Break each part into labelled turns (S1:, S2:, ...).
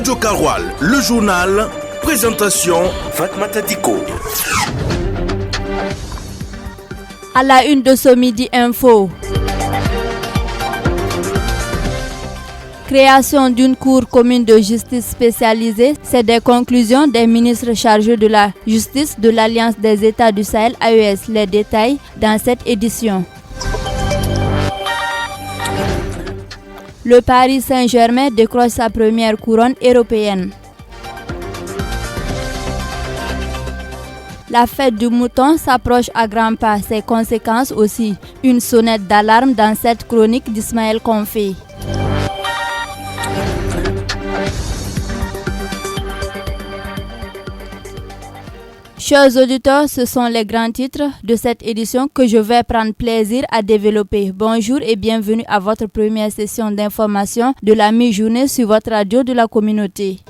S1: Radio Karoual, le journal, présentation Fatmata Diko.
S2: À la une de ce Midi Info. Création d'une cour commune de justice spécialisée, c'est des conclusions des ministres chargés de la justice de l'Alliance des États du Sahel AES. Les détails dans cette édition. Le Paris Saint-Germain décroche sa première couronne européenne. La fête du mouton s'approche à grands pas. Ses conséquences aussi. Une sonnette d'alarme dans cette chronique d'Ismaël Konfé. Chers auditeurs, ce sont les grands titres de cette édition que je vais prendre plaisir à développer. Bonjour et bienvenue à votre première session d'information de la mi-journée sur votre radio de la communauté.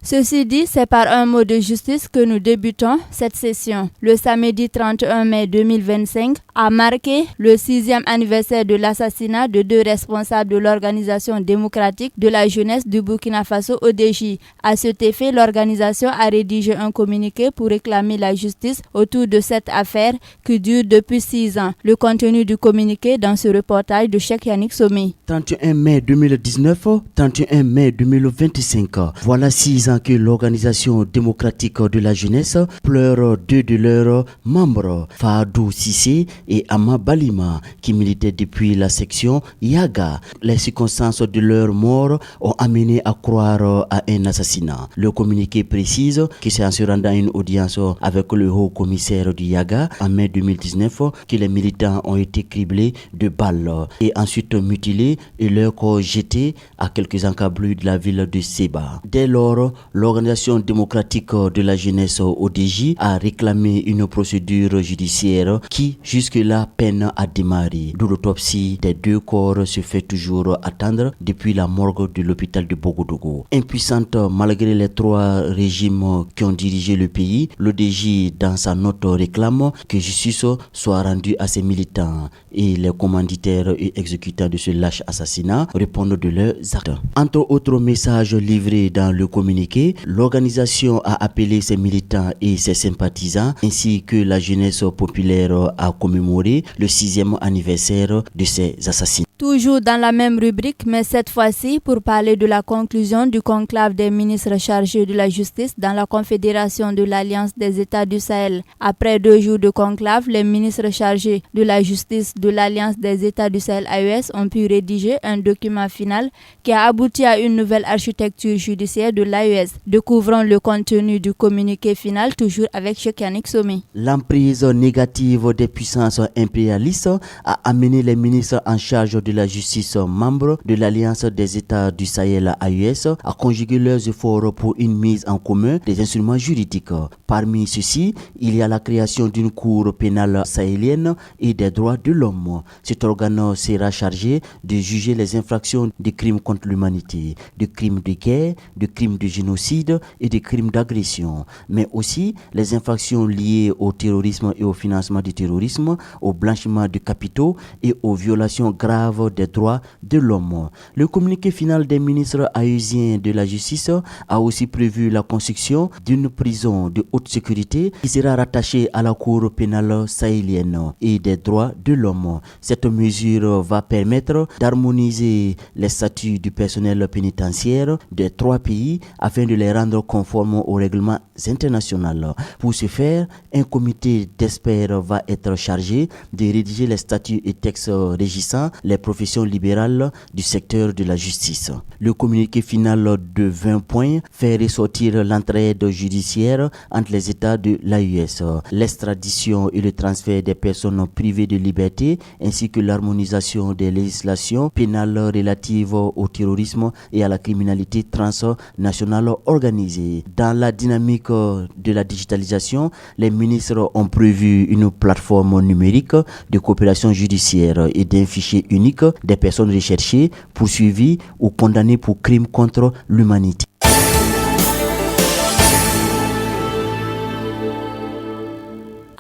S2: Ceci dit, c'est par un mot de justice que nous débutons cette session. Le samedi 31 mai 2025 a marqué le 6e anniversaire de l'assassinat de deux responsables de l'Organisation démocratique de la jeunesse du Burkina Faso ODJ. À cet effet, l'organisation a rédigé un communiqué pour réclamer la justice autour de cette affaire qui dure depuis 6 ans. Le contenu du communiqué dans ce reportage de Cheikh Yannick Somé.
S3: 31 mai 2019, 31 mai 2025. Voilà 6 ans que l'Organisation démocratique de la jeunesse pleure deux de leurs membres, Fahadou Sissé et Ama Balima, qui militaient depuis la section Yaga. Les circonstances de leur mort ont amené à croire à un assassinat. Le communiqué précise que c'est en se rendant à une audience avec le haut commissaire du Yaga en mai 2019 que les militants ont été criblés de balles et ensuite mutilés et leurs corps jetés à quelques encablures de la ville de Seba. Dès lors, l'Organisation démocratique de la jeunesse ODJ a réclamé une procédure judiciaire qui jusque-là peine à démarrer. D'où l'autopsie des deux corps se fait toujours attendre depuis la morgue de l'hôpital de Bogodogo. Impuissante malgré les 3 régimes qui ont dirigé le pays, l'ODJ dans sa note réclame que justice soit rendue à ses militants et les commanditaires et exécutants de ce lâche assassinat répondent de leurs actes. Entre autres messages livrés dans le communiqué, l'organisation a appelé ses militants et ses sympathisants ainsi que la jeunesse populaire à commémorer le 6e anniversaire de ces assassinats.
S2: Toujours dans la même rubrique, mais cette fois-ci pour parler de la conclusion du conclave des ministres chargés de la justice dans la Confédération de l'Alliance des États du Sahel. Après 2 jours de conclave, les ministres chargés de la justice de l'Alliance des États du Sahel AES ont pu rédiger un document final qui a abouti à une nouvelle architecture judiciaire de l'AES. Découvrons le contenu du communiqué final toujours avec Cheikh Yannick Somé.
S3: L'emprise négative des puissances impérialistes a amené les ministres en charge de la justice membres de l'Alliance des États du Sahel AES à conjuguer leurs efforts pour une mise en commun des instruments juridiques. Parmi ceux-ci, il y a la création d'une cour pénale sahélienne et des droits de l'homme. Cet organe sera chargé de juger les infractions de crimes contre l'humanité, de crimes de guerre, de crimes de génocide et de crimes d'agression, mais aussi les infractions liées au terrorisme et au financement du terrorisme, au blanchiment de capitaux et aux violations graves des droits de l'homme. Le communiqué final des ministres aésiens de la justice a aussi prévu la construction d'une prison de haute sécurité qui sera rattachée à la Cour pénale sahélienne et des droits de l'homme. Cette mesure va permettre d'harmoniser les statuts du personnel pénitentiaire des 3 pays afin de les rendre conformes aux règlements internationaux. Pour ce faire, un comité d'experts va être chargé de rédiger les statuts et textes régissant les professions libérales du secteur de la justice. Le communiqué final de 20 points fait ressortir l'entraide judiciaire entre les États de l'AES, l'extradition et le transfert des personnes privées de liberté, ainsi que l'harmonisation des législations pénales relatives au terrorisme et à la criminalité transnationale organisée. Dans la dynamique de la digitalisation, les ministres ont prévu une plateforme numérique de coopération judiciaire et d'un fichier unique des personnes recherchées, poursuivies ou condamnées pour crimes contre l'humanité.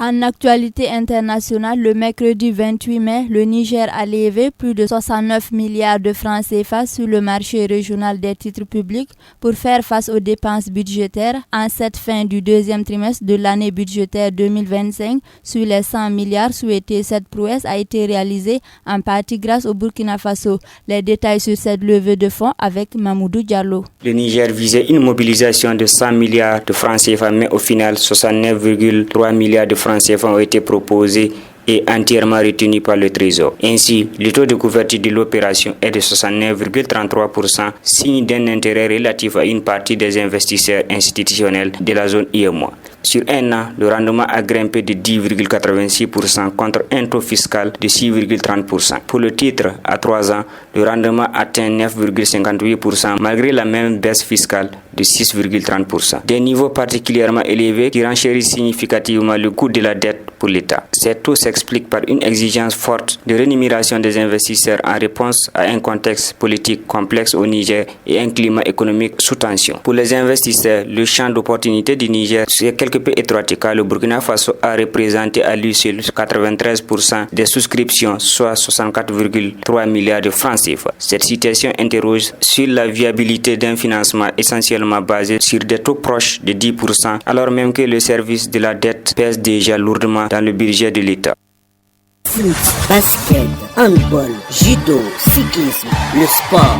S2: En actualité internationale, le mercredi 28 mai, le Niger a levé plus de 69 milliards de francs CFA sur le marché régional des titres publics pour faire face aux dépenses budgétaires en cette fin du deuxième trimestre de l'année budgétaire 2025. Sur les 100 milliards souhaités, cette prouesse a été réalisée en partie grâce au Burkina Faso. Les détails sur cette levée de fonds avec Mamoudou Diallo.
S4: Le Niger visait une mobilisation de 100 milliards de francs CFA, mais au final, 69,3 milliards de francs CFA ont été proposés et entièrement retenus par le Trésor. Ainsi, le taux de couverture de l'opération est de 69,33%, signe d'un intérêt relatif à une partie des investisseurs institutionnels de la zone IEMOA. Sur un an, le rendement a grimpé de 10,86% contre un taux fiscal de 6,30%. Pour le titre, à 3 ans, le rendement atteint 9,58% malgré la même baisse fiscale de 6,30%. Des niveaux particulièrement élevés qui renchérissent significativement le coût de la dette pour l'État. Ces taux s'expliquent par une exigence forte de rémunération des investisseurs en réponse à un contexte politique complexe au Niger et un climat économique sous tension. Pour les investisseurs, le champ d'opportunité du Niger est quelque peu étroit car le Burkina Faso a représenté à lui seul 93% des souscriptions, soit 64,3 milliards de francs CFA. Cette situation interroge sur la viabilité d'un financement essentiellement basé sur des taux proches de 10%, alors même que le service de la dette pèse déjà lourdement dans le budget de l'État.
S5: Foot, basket, handball, judo, cyclisme, le sport.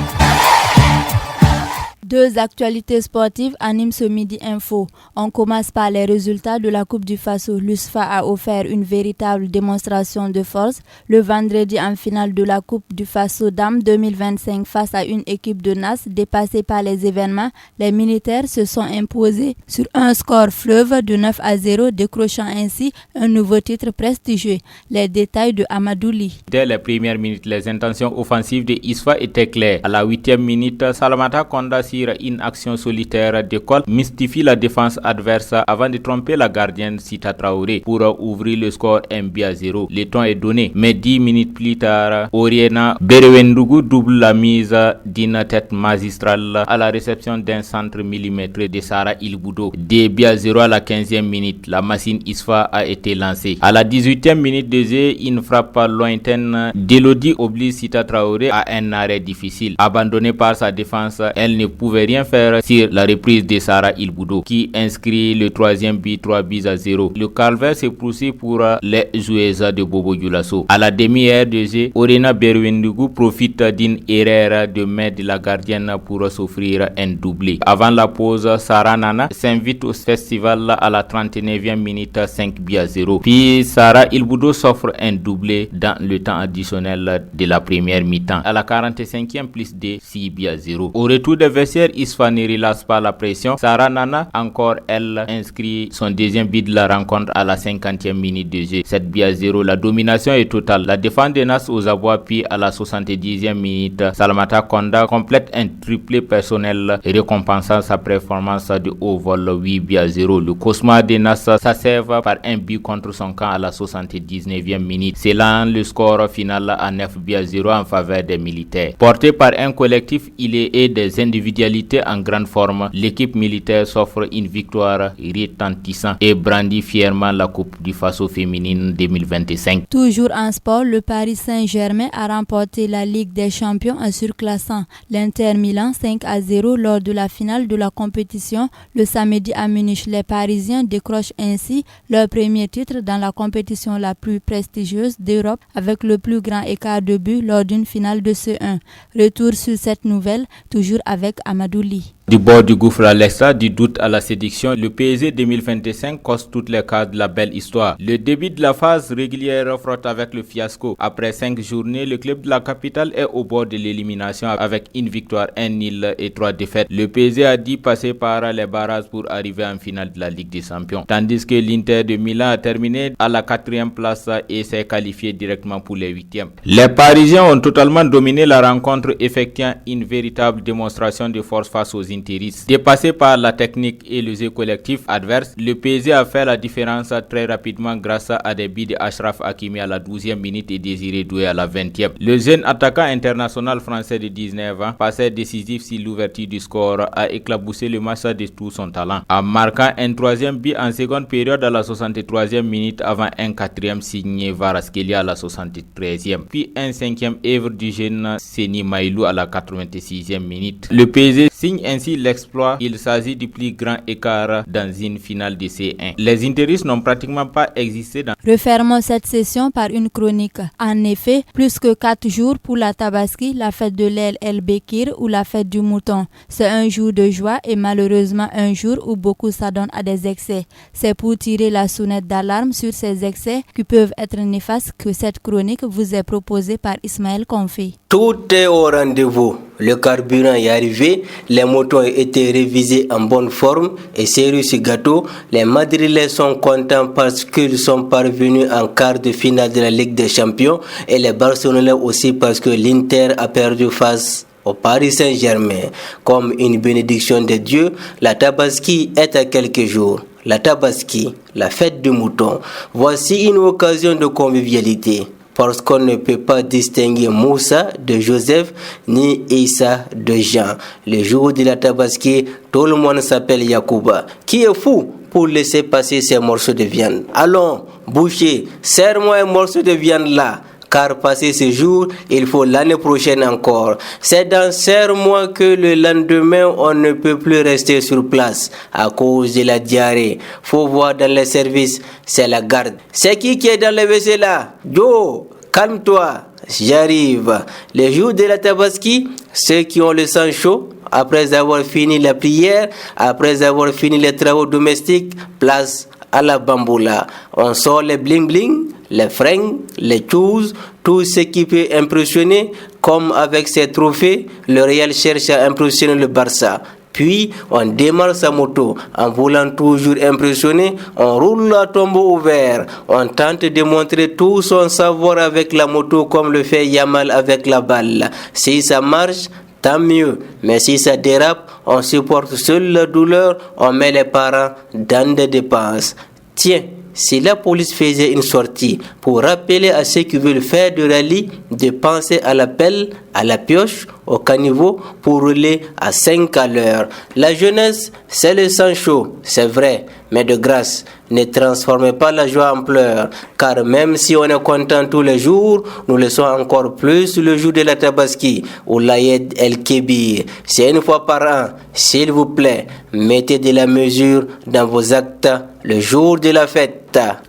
S2: Deux actualités sportives animent ce Midi Info. On commence par les résultats de la Coupe du Faso. L'USFA a offert une véritable démonstration de force le vendredi en finale de la Coupe du Faso Dames 2025 face à une équipe de NAS dépassée par les événements. Les militaires se sont imposés sur un score fleuve de 9-0, décrochant ainsi un nouveau titre prestigieux. Les détails de Amadouli.
S6: Dès les premières minutes, les intentions offensives de ISFA étaient claires. À la 8e minute, Salamata Konda une action solitaire d'école mystifie la défense adverse avant de tromper la gardienne Sita Traoré pour ouvrir le score 1-0. Le temps est donné, mais 10 minutes plus tard, Oriena Berewendougou double la mise d'une tête magistrale à la réception d'un centre millimétré de Sarah Ilboudo. 2-0 à la 15e minute, la machine ISFA a été lancée. À la 18e minute de jeu, une frappe lointaine d'Elodie oblige Sita Traoré à un arrêt difficile. Abandonnée par sa défense, elle ne pouvait rien faire sur la reprise de Sarah Ilboudo qui inscrit le troisième but 3-0. Le calvaire s'est poussé pour les joueuses de Bobo Dioulasso. À la demi-heure de jeu, Orena Berwendougou profite d'une erreur de main de la gardienne pour s'offrir un doublé. Avant la pause, Sarah Nana s'invite au festival à la 39e minute 5-0. Puis Sarah Ilboudo s'offre un doublé dans le temps additionnel de la première mi-temps. À la 45e plus de 6-0. Au retour des vestiaires, ISFA ne relâche pas la pression. Sarah Nana, encore elle, inscrit son deuxième but de la rencontre à la 50e minute de jeu. 7-0, la domination est totale. La défense de Nas aux abois, puis à la 70e minute, Salamata Konda complète un triplé personnel récompensant sa performance de haut vol 8-0. Le cauchemar de Nas s'achève par un but contre son camp à la 79e minute. C'est là le score final à 9-0 en faveur des militaires. Porté par un collectif, il est des individualités en grande forme, l'équipe militaire s'offre une victoire retentissante et brandit fièrement la Coupe du Faso féminine 2025.
S2: Toujours en sport, le Paris Saint-Germain a remporté la Ligue des Champions en surclassant l'Inter Milan 5-0 lors de la finale de la compétition le samedi à Munich. Les Parisiens décrochent ainsi leur premier titre dans la compétition la plus prestigieuse d'Europe avec le plus grand écart de but lors d'une finale de C1. Retour sur cette nouvelle, toujours avec Amadouli.
S6: Du bord du gouffre à l'extra, du doute à la séduction, le PSG 2025 coche toutes les cases de la belle histoire. Le début de la phase régulière frotte avec le fiasco. Après 5 journées, le club de la capitale est au bord de l'élimination avec une victoire, un nul et 3 défaites. Le PSG a dû passer par les barrages pour arriver en finale de la Ligue des Champions. Tandis que l'Inter de Milan a terminé à la 4e place et s'est qualifié directement pour les 8e. Les Parisiens ont totalement dominé la rencontre, effectuant une véritable démonstration de force face aux interistes. Dépassé par la technique et le jeu collectif adverse, le PSG a fait la différence très rapidement grâce à des buts de Achraf Hakimi à la 12e minute et Désiré Doué à la 20e. Le jeune attaquant international français de 19 ans, passé décisif sur l'ouverture du score, a éclaboussé le match de tout son talent, en marquant un 3e but en seconde période à la 63e minute avant un 4e signé Kvaratskhelia à la 73e, puis un 5e œuvre du jeune Seny Mailou à la 86e minute. Le PSG signe ainsi l'exploit. Il s'agit du plus grand écart dans une finale de C1. Les interistes n'ont pratiquement pas existé dans...
S2: Refermons cette session par une chronique. En effet, plus que 4 jours pour la Tabaski, la fête de l'El El Bekir ou la fête du mouton. C'est un jour de joie et malheureusement un jour où beaucoup s'adonnent à des excès. C'est pour tirer la sonnette d'alarme sur ces excès qui peuvent être néfastes que cette chronique vous est proposée par Ismaël Konfi.
S7: Tout est au rendez-vous. Le carburant est arrivé, les motos ont été révisés en bonne forme et sérieux ce gâteau, les Madrilènes sont contents parce qu'ils sont parvenus en quart de finale de la Ligue des Champions et les Barcelonais aussi parce que l'Inter a perdu face au Paris Saint-Germain. Comme une bénédiction de Dieu, la Tabaski est à quelques jours. La Tabaski, la fête du mouton. Voici une occasion de convivialité. Parce qu'on ne peut pas distinguer Moussa de Joseph ni Issa de Jean. Le jour de la Tabaski, tout le monde s'appelle Yacouba. Qui est fou pour laisser passer ces morceaux de viande? Allons, boucher, serre-moi un morceau de viande là. Car passer ce jour, il faut l'année prochaine encore. C'est dans serre-moi que le lendemain, on ne peut plus rester sur place à cause de la diarrhée. Faut voir dans les services, c'est la garde. C'est qui est dans le WC là? Joe, calme-toi, j'arrive. Les jours de la Tabaski, ceux qui ont le sang chaud, après avoir fini la prière, après avoir fini les travaux domestiques, place à la bamboula. On sort les bling-bling, les fringues, les choses, tout ce qui peut impressionner. Comme avec ses trophées, le Real cherche à impressionner le Barça. Puis, on démarre sa moto. En voulant toujours impressionner, on roule à tombeau ouvert. On tente de montrer tout son savoir avec la moto comme le fait Yamal avec la balle. Si ça marche, tant mieux. Mais si ça dérape, on supporte seul la douleur, on met les parents dans des dépenses. Tiens, si la police faisait une sortie pour rappeler à ceux qui veulent faire du rallye de penser à la pelle, à la pioche, au caniveau pour rouler à 5 à l'heure. La jeunesse, c'est le sang chaud, c'est vrai, mais de grâce, ne transformez pas la joie en pleurs, car même si on est content tous les jours, nous le sommes encore plus le jour de la Tabaski ou l'Aïd El Kébir. C'est une fois par an, s'il vous plaît, mettez de la mesure dans vos actes le jour de la fête.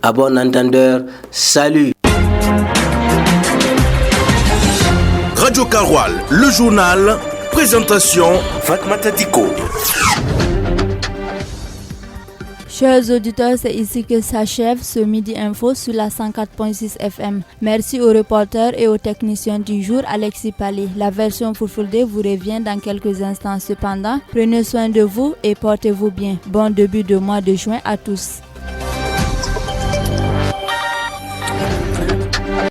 S7: À bon entendeur, salut.
S1: Radio Karoual, le journal, présentation Fatmata Diko.
S2: Chers auditeurs, c'est ici que s'achève ce Midi Info sur la 104.6 FM. Merci aux reporters et aux techniciens du jour, Alexis Palé. La version Fulfulde vous revient dans quelques instants. Cependant, prenez soin de vous et portez-vous bien. Bon début de mois de juin à tous.